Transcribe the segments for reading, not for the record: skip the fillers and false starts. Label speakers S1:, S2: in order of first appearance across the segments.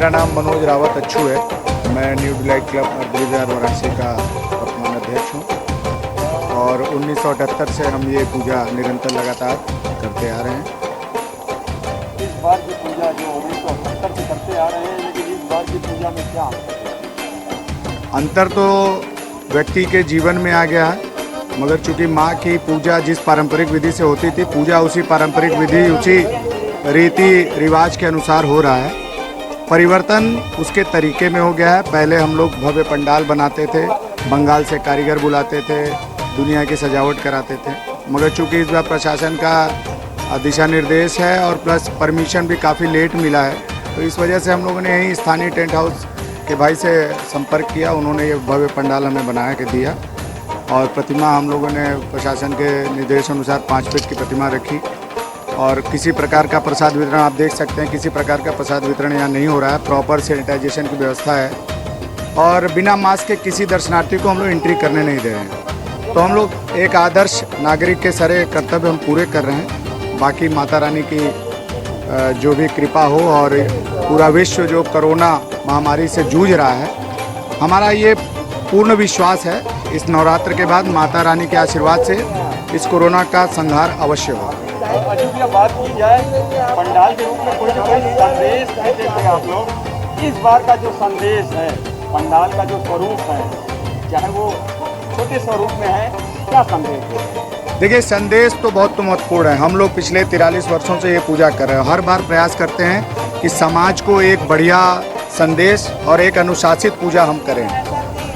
S1: मेरा नाम मनोज रावत अच्छू है। मैं न्यू डिलाइट क्लब मर्दलीबाजार वाराणसी का वर्तमान अध्यक्ष हूँ और 1978 से हम ये पूजा निरंतर लगातार करते आ रहे हैं।
S2: इस बार की पूजा जो 1978 से करते आ रहे हैं, लेकिन इस बार की पूजा में क्या
S1: अंतर तो व्यक्ति के जीवन में आ गया है, मगर चूंकि माँ की पूजा जिस पारंपरिक विधि से होती थी, पूजा उसी पारंपरिक विधि उसी रीति रिवाज के अनुसार हो रहा है। परिवर्तन उसके तरीके में हो गया है। पहले हम लोग भव्य पंडाल बनाते थे, बंगाल से कारीगर बुलाते थे, दुनिया की सजावट कराते थे, मगर चूंकि इस बार प्रशासन का दिशा निर्देश है और प्लस परमिशन भी काफ़ी लेट मिला है, तो इस वजह से हम लोगों ने यहीं स्थानीय टेंट हाउस के भाई से संपर्क किया। उन्होंने ये भव्य पंडाल हमें बना के दिया और प्रतिमा हम लोगों ने प्रशासन के निर्देश अनुसार 5 फीट की प्रतिमा रखी और किसी प्रकार का प्रसाद वितरण आप देख सकते हैं, किसी प्रकार का प्रसाद वितरण यहाँ नहीं हो रहा है। प्रॉपर सैनिटाइजेशन की व्यवस्था है और बिना मास्क के किसी दर्शनार्थी को हम लोग एंट्री करने नहीं दे रहे हैं। तो हम लोग एक आदर्श नागरिक के सारे कर्तव्य हम पूरे कर रहे हैं। बाकी माता रानी की जो भी कृपा हो और पूरा विश्व जो कोरोना महामारी से जूझ रहा है, हमारा ये पूर्ण विश्वास है इस नवरात्र के बाद माता रानी के आशीर्वाद से इस कोरोना का संहार अवश्य हो।
S2: अजूबा बात की जाए पंडाल के रूप में कोई ना कोई संदेश देते थे आप लोग। इस बार का जो संदेश है, पंडाल का जो स्वरूप है, चाहे वो छोटे स्वरूप में है, क्या संदेश है?
S1: देखिए, संदेश तो बहुत महत्वपूर्ण है। हम लोग पिछले 43 वर्षों से ये पूजा कर रहे हैं। हर बार प्रयास करते हैं कि समाज को एक बढ़िया संदेश और एक अनुशासित पूजा हम करें।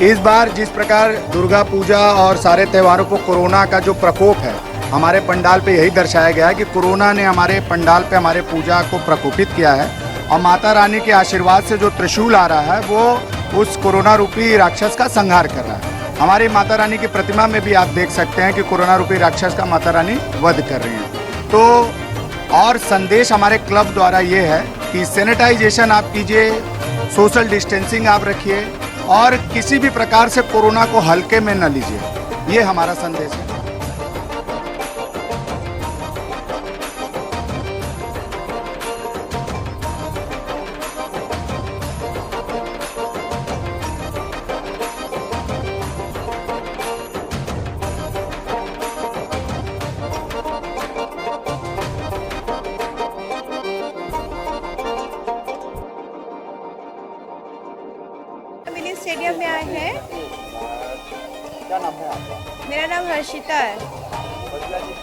S1: इस बार जिस प्रकार दुर्गा पूजा और सारे त्योहारों को कोरोना का जो प्रकोप है, हमारे पंडाल पे यही दर्शाया गया है कि कोरोना ने हमारे पंडाल पे हमारे पूजा को प्रकोपित किया है और माता रानी के आशीर्वाद से जो त्रिशूल आ रहा है वो उस कोरोना रूपी राक्षस का संहार कर रहा है। हमारी माता रानी की प्रतिमा में भी आप देख सकते हैं कि कोरोना रूपी राक्षस का माता रानी वध कर रही हैं। तो और संदेश हमारे क्लब द्वारा ये है कि सैनिटाइजेशन आप कीजिए, सोशल डिस्टेंसिंग आप रखिए और किसी भी प्रकार से कोरोना को हल्के में न लीजिए। ये हमारा संदेश है।
S3: मिनी स्टेडियम में आए हैं।
S2: क्या नाम है आपका?
S3: मेरा नाम हर्षिता है।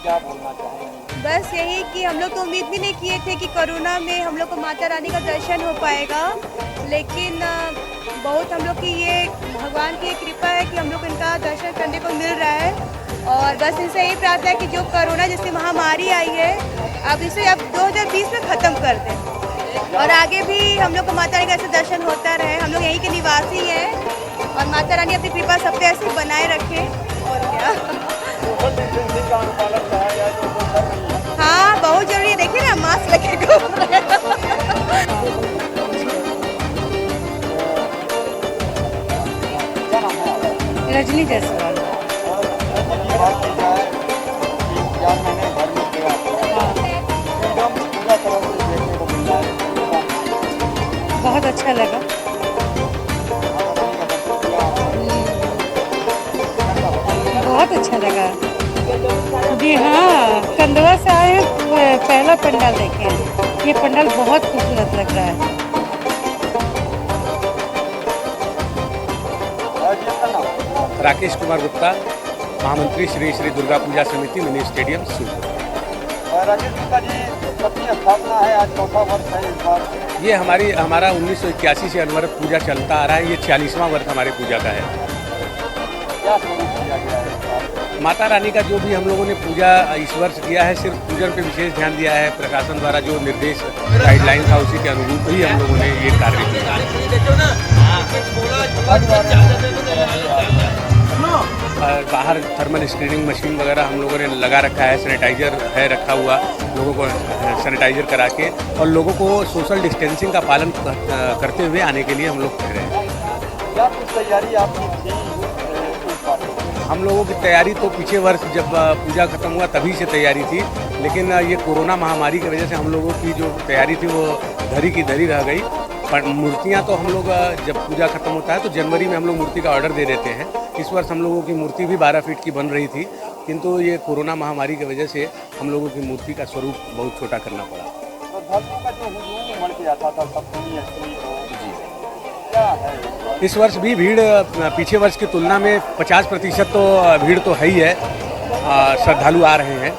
S2: क्या बोलना चाहेंगे?
S3: बस यही कि हम लोग तो उम्मीद भी नहीं किए थे कि कोरोना में हम लोग को माता रानी का दर्शन हो पाएगा, लेकिन बहुत हम लोग की ये भगवान की कृपा है कि हम लोग इनका दर्शन करने को मिल रहा है। और बस इनसे यही प्रार्थना है कि जो कोरोना जैसी महामारी आई है, अब इसे अब 2020 में ख़त्म कर दें और आगे भी हम लोग को माता रानी का ऐसे दर्शन होता रहे। हम लोग यहीं के निवासी हैं और माता रानी अपनी कृपा सब पे ऐसे बनाए रखे। और क्या, हाँ बहुत जरूरी है। देखिए ना, मास्क लगे घूम रहे हैं। रजनी जायसवाल। बहुत अच्छा लगा। बहुत अच्छा लगा जी। हाँ, कंदवा से आए हैं, पहला पंडाल देखे हैं। ये पंडाल बहुत खूबसूरत लग रहा है।
S4: राकेश कुमार गुप्ता, महामंत्री श्री श्री दुर्गा पूजा समिति, मिनी स्टेडियम सूरत।
S2: राकेश गुप्ता जी, अपनी स्थापना है, आज चौथा वर्ष है इस बार।
S4: ये हमारा 1981 से अनवरत पूजा चलता आ रहा है। ये 40वां वर्ष हमारे पूजा का है।
S2: क्या स्वरूप किया गया है इस बार?
S4: माता रानी का जो भी हम लोगों ने पूजा इस वर्ष किया है, सिर्फ पूजन पे विशेष ध्यान दिया है। प्रशासन द्वारा जो निर्देश गाइडलाइन था उसी के अनुरूप ही हम लोगों ने ये कार्य किया। बाहर थर्मल स्क्रीनिंग मशीन वगैरह हम लोगों ने लगा रखा है, सैनिटाइजर है रखा हुआ, लोगों को सैनिटाइजर करा के और लोगों को सोशल डिस्टेंसिंग का पालन करते हुए आने के लिए हम लोग कह रहे हैं।
S2: क्या कुछ तैयारी आपकी थी?
S4: हम लोगों की तैयारी तो पिछले वर्ष जब पूजा खत्म हुआ तभी से तैयारी थी, लेकिन ये कोरोना महामारी की वजह से हम लोगों की जो तैयारी थी वो धरी की धरी रह गई। पर मूर्तियाँ तो हम लोग जब पूजा खत्म होता है तो जनवरी में हम लोग मूर्ति का ऑर्डर दे देते हैं। इस वर्ष हम लोगों की मूर्ति भी 12 फीट की बन रही थी, किंतु ये कोरोना महामारी की वजह से हम लोगों की मूर्ति का स्वरूप बहुत छोटा करना पड़ा।
S2: तो धर्मों का जो हुजूम उमड़ के आता था सप्तमी अष्टमी जी, क्या है
S4: इस वर्ष भी भीड़ पीछे वर्ष की तुलना में 50% तो भीड़ तो है ही है, श्रद्धालु आ रहे हैं।